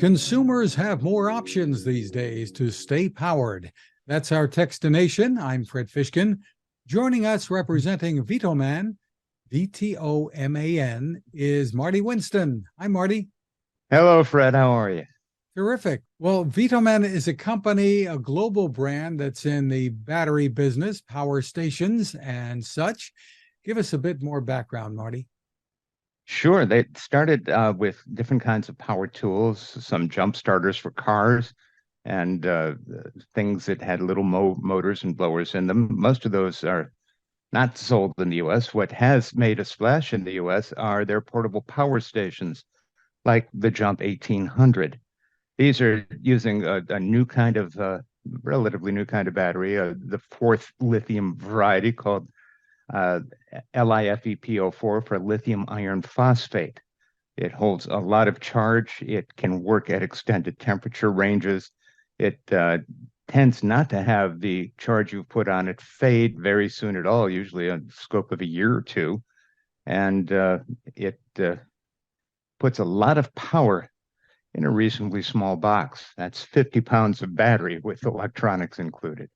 Consumers have more options these days to stay powered. That's our Techstination. I'm Fred Fishkin. Joining us representing VTOMAN, VTOMAN, is Marty Winston. Hi, Marty. Hello, Fred. How are you? Terrific. Well, VTOMAN is a company, a global brand that's in the battery business, power stations, and such. Give us a bit more background, Marty. Sure. They started with different kinds of power tools, some jump starters for cars, and things that had little motors and blowers in them. Most of those are not sold in the U.S. What has made a splash in the U.S. are their portable power stations, like the Jump 1800. These are using a new kind of, relatively new kind of battery, the fourth lithium variety called LiFePO4 for lithium iron phosphate. It holds a lot of charge. It can work at extended temperature ranges. It tends not to have the charge you've put on it fade very soon at all, usually a scope of a year or two. And it puts a lot of power in a reasonably small box. That's 50 pounds of battery with electronics included.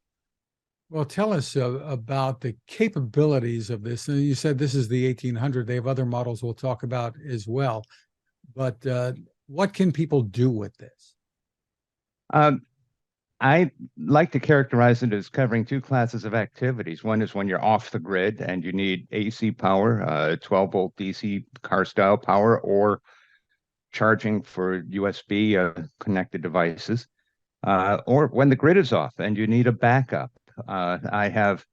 Well, tell us about the capabilities of this. And you said this is the 1800. They have other models we'll talk about as well. But what can people do with this? I like to characterize it as covering two classes of activities. One is when you're off the grid and you need AC power, 12-volt DC car-style power, or charging for USB connected devices, or when the grid is off and you need a backup. I have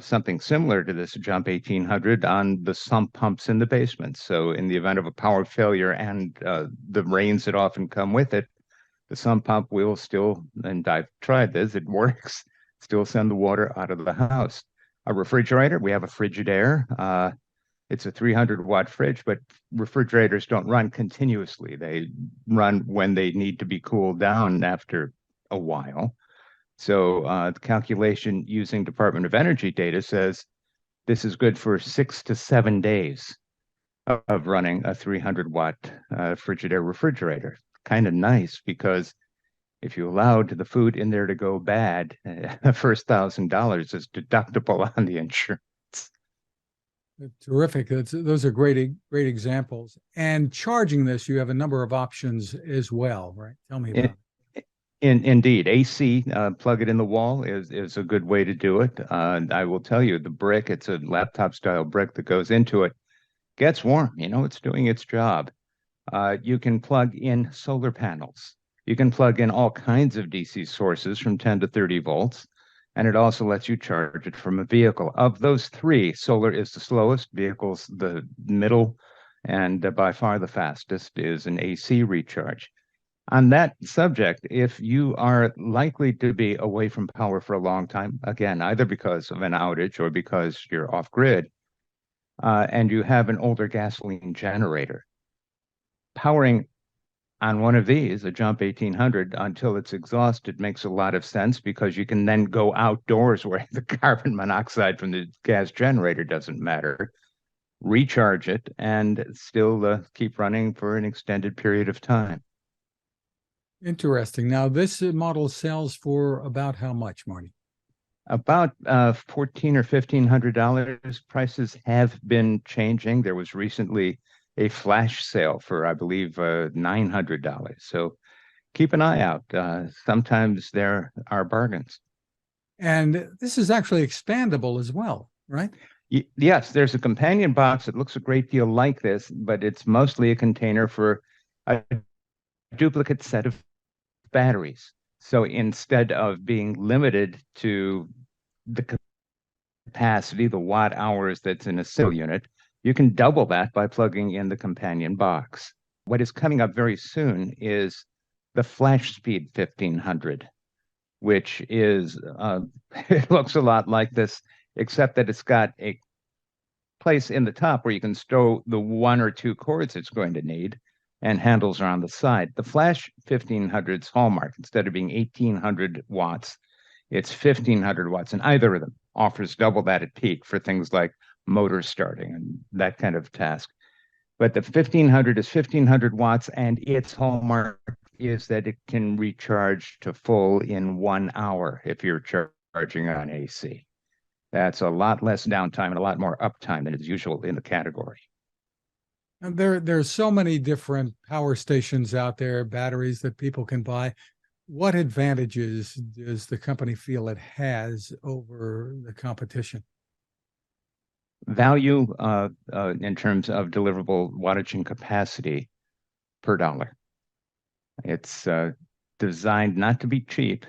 something similar to this Jump 1800 on the sump pumps in the basement. So in the event of a power failure and the rains that often come with it, the sump pump will still, and I've tried this, it works, still send the water out of the house. A refrigerator, we have a Frigidaire. It's a 300-watt fridge, but refrigerators don't run continuously. They run when they need to be cooled down after a while. So the calculation using Department of Energy data says this is good for 6 to 7 days of running a 300-watt Frigidaire refrigerator. Kind of nice, because if you allowed the food in there to go bad, the first $1,000 is deductible on the insurance. Terrific. Those are great examples. And charging this, you have a number of options as well, right? Tell me about it. Indeed, AC, plug it in the wall is a good way to do it. I will tell you, the brick, it's a laptop style brick that goes into it, gets warm. You know, it's doing its job. You can plug in solar panels. You can plug in all kinds of DC sources from 10 to 30 volts, and it also lets you charge it from a vehicle. Of those three, solar is the slowest, vehicles the middle, and by far the fastest is an AC recharge. On that subject, if you are likely to be away from power for a long time, again, either because of an outage or because you're off grid, and you have an older gasoline generator, powering on one of these, a Jump 1800, until it's exhausted makes a lot of sense, because you can then go outdoors where the carbon monoxide from the gas generator doesn't matter, recharge it, and still keep running for an extended period of time. Interesting. Now, this model sells for about how much, Marty? About $1,400 or $1,500. Prices have been changing. There was recently a flash sale for, I believe, $900. So keep an eye out. Sometimes there are bargains. And this is actually expandable as well, right? Yes, there's a companion box that looks a great deal like this, but it's mostly a container for a duplicate set of batteries. So instead of being limited to the capacity, the watt hours that's in a cell unit, you can double that by plugging in the companion box. What is coming up very soon is the Flash Speed 1500, which is, it looks a lot like this, except that it's got a place in the top where you can stow the 1 or 2 cords it's going to need, and handles are on the side. The Flash 1500's hallmark, instead of being 1800 watts, it's 1500 watts, and either of them offers double that at peak for things like motor starting and that kind of task. But the 1500 is 1500 watts, and its hallmark is that it can recharge to full in 1 hour if you're charging on AC. That's a lot less downtime and a lot more uptime than is usual in the category. And there's so many different power stations out there, batteries that people can buy. What advantages does the company feel it has over the competition? Value in terms of deliverable wattage and capacity per dollar. It's designed not to be cheap,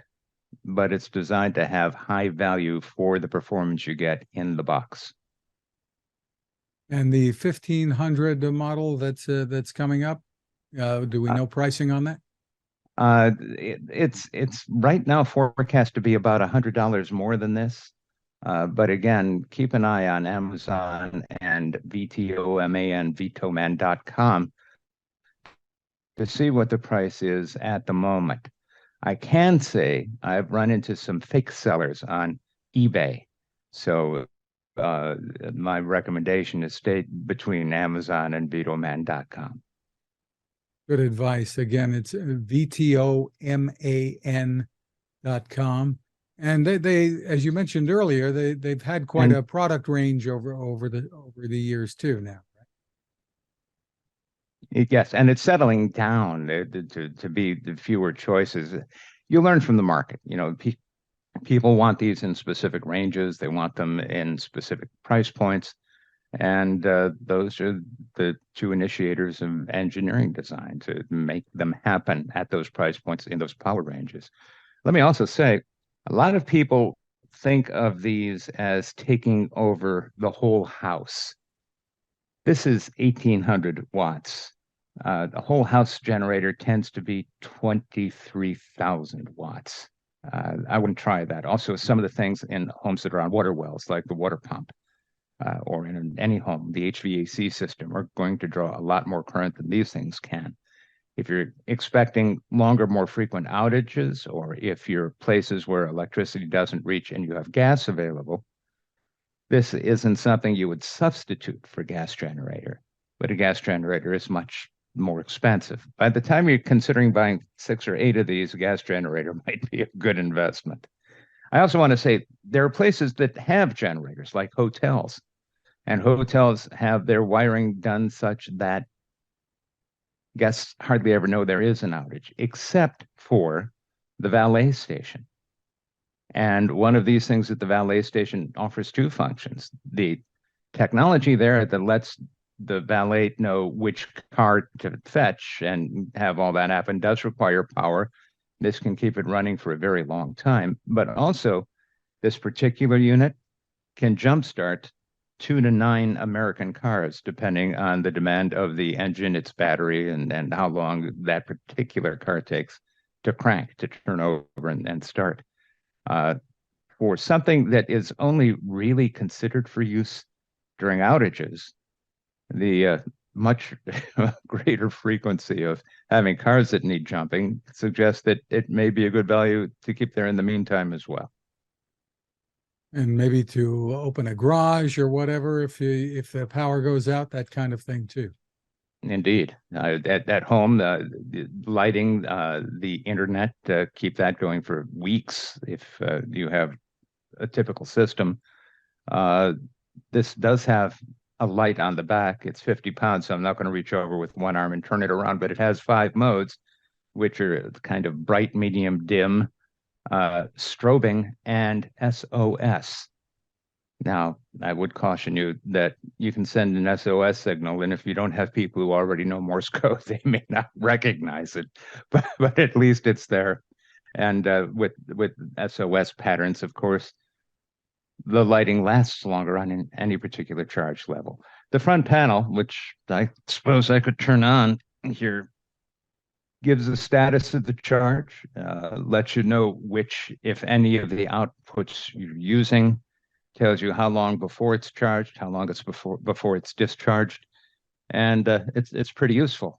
but it's designed to have high value for the performance you get in the box. And the 1500 model that's coming up, do we know pricing on that? It's right now forecast to be about $100 more than this. But again, keep an eye on Amazon and VTOMAN, VTOMAN.com to see what the price is at the moment. I can say I've run into some fake sellers on eBay. So my recommendation is stay between Amazon and VTOMAN.com. Good advice. Again, it's VTOMAN.com. And they, as you mentioned earlier, they've had quite a product range over the years too now. Yes, and it's settling down to be the fewer choices. You learn from the market. You know, people want these in specific ranges. They want them in specific price points. And those are the two initiators of engineering design to make them happen at those price points in those power ranges. Let me also say, a lot of people think of these as taking over the whole house. This is 1800 watts. The whole house generator tends to be 23,000 watts. I wouldn't try that. Also, some of the things in homes that are on water wells, like the water pump, or in any home, the HVAC system, are going to draw a lot more current than these things can. If you're expecting longer, more frequent outages, or if you're places where electricity doesn't reach and you have gas available, this isn't something you would substitute for gas generator, but a gas generator is much more expensive. By the time you're considering buying 6 or 8 of these, a gas generator might be a good investment. I also want to say there are places that have generators, like hotels, and hotels have their wiring done such that guests hardly ever know there is an outage, except for the valet station. And one of these things at the valet station offers 2 functions. The technology there that lets the valet know which car to fetch and have all that happen does require power. This can keep it running for a very long time. But also, this particular unit can jumpstart 2 to 9 American cars, depending on the demand of the engine, its battery, and how long that particular car takes to crank, to turn over and start. For something that is only really considered for use during outages, the much greater frequency of having cars that need jumping suggests that it may be a good value to keep there in the meantime as well. And maybe to open a garage or whatever if the power goes out, that kind of thing too. Indeed. At home, the lighting, the internet, keep that going for weeks if you have a typical system. This does have a light on the back. It's 50 pounds, so I'm not going to reach over with one arm and turn it around, but it has 5 modes, which are kind of bright, medium, dim, strobing, and SOS. Now, I would caution you that you can send an SOS signal, and if you don't have people who already know Morse code, they may not recognize it, but at least it's there. And with SOS patterns, of course, the lighting lasts longer on any particular charge level. The front panel, which I suppose I could turn on here, gives the status of the charge, lets you know which, if any, of the outputs you're using, tells you how long before it's charged, how long it's before it's discharged, and it's pretty useful.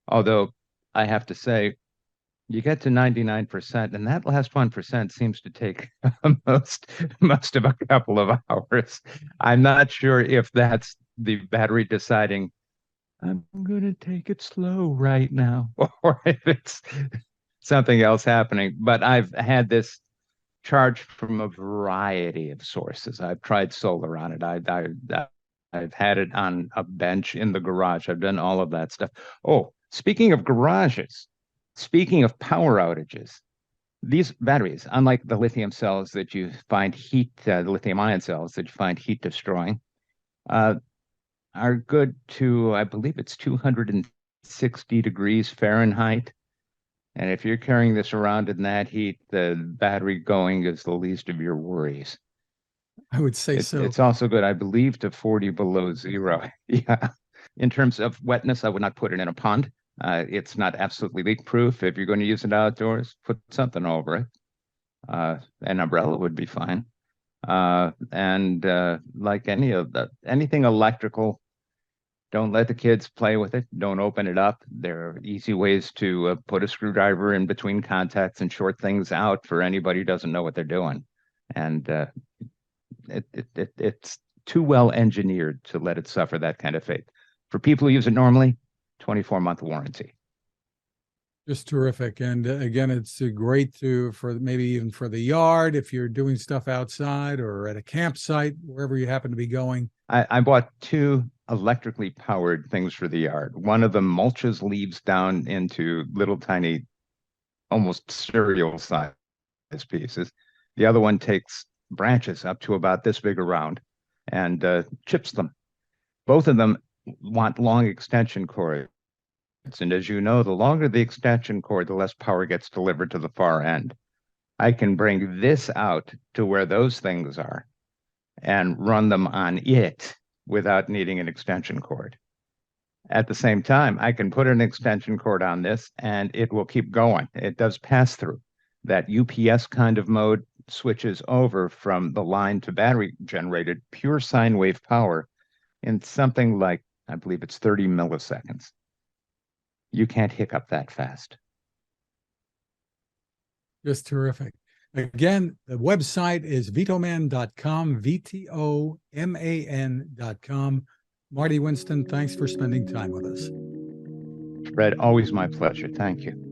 Although I have to say, you get to 99%, and that last 1% seems to take most of a couple of hours. I'm not sure if that's the battery deciding I'm going to take it slow right now, or if it's something else happening. But I've had this charged from a variety of sources. I've tried solar on it. I've had it on a bench in the garage. I've done all of that stuff. Oh, speaking of garages, speaking of power outages, these batteries, unlike the lithium cells that you find heat, the lithium ion cells that you find heat destroying, uh, are good to, I believe it's 260 degrees Fahrenheit. And if you're carrying this around in that heat, the battery going is the least of your worries. I would say so. It's also good, I believe, to 40 below zero. Yeah. In terms of wetness, I would not put it in a pond. It's not absolutely leak proof. If you're going to use it outdoors, put something over it. An umbrella would be fine. And like anything electrical, don't let the kids play with it. Don't open it up. There are easy ways to put a screwdriver in between contacts and short things out for anybody who doesn't know what they're doing. And it's too well engineered to let it suffer that kind of fate. For people who use it normally, 24-month warranty. Just terrific. And again, it's great for maybe even for the yard, if you're doing stuff outside or at a campsite, wherever you happen to be going. I bought two electrically powered things for the yard. One of them mulches leaves down into little tiny, almost cereal size pieces. The other one takes branches up to about this big around and chips them. Both of them want long extension cords. And as you know, the longer the extension cord, the less power gets delivered to the far end. I can bring this out to where those things are and run them on it without needing an extension cord. At the same time, I can put an extension cord on this and it will keep going. It does pass through. That UPS kind of mode switches over from the line to battery generated pure sine wave power in something like, I believe it's 30 milliseconds. You can't hiccup that fast. Just terrific. Again, the website is VTOMAN.com, VTOMAN.com. Marty Winston, thanks for spending time with us. Fred, always my pleasure. Thank you.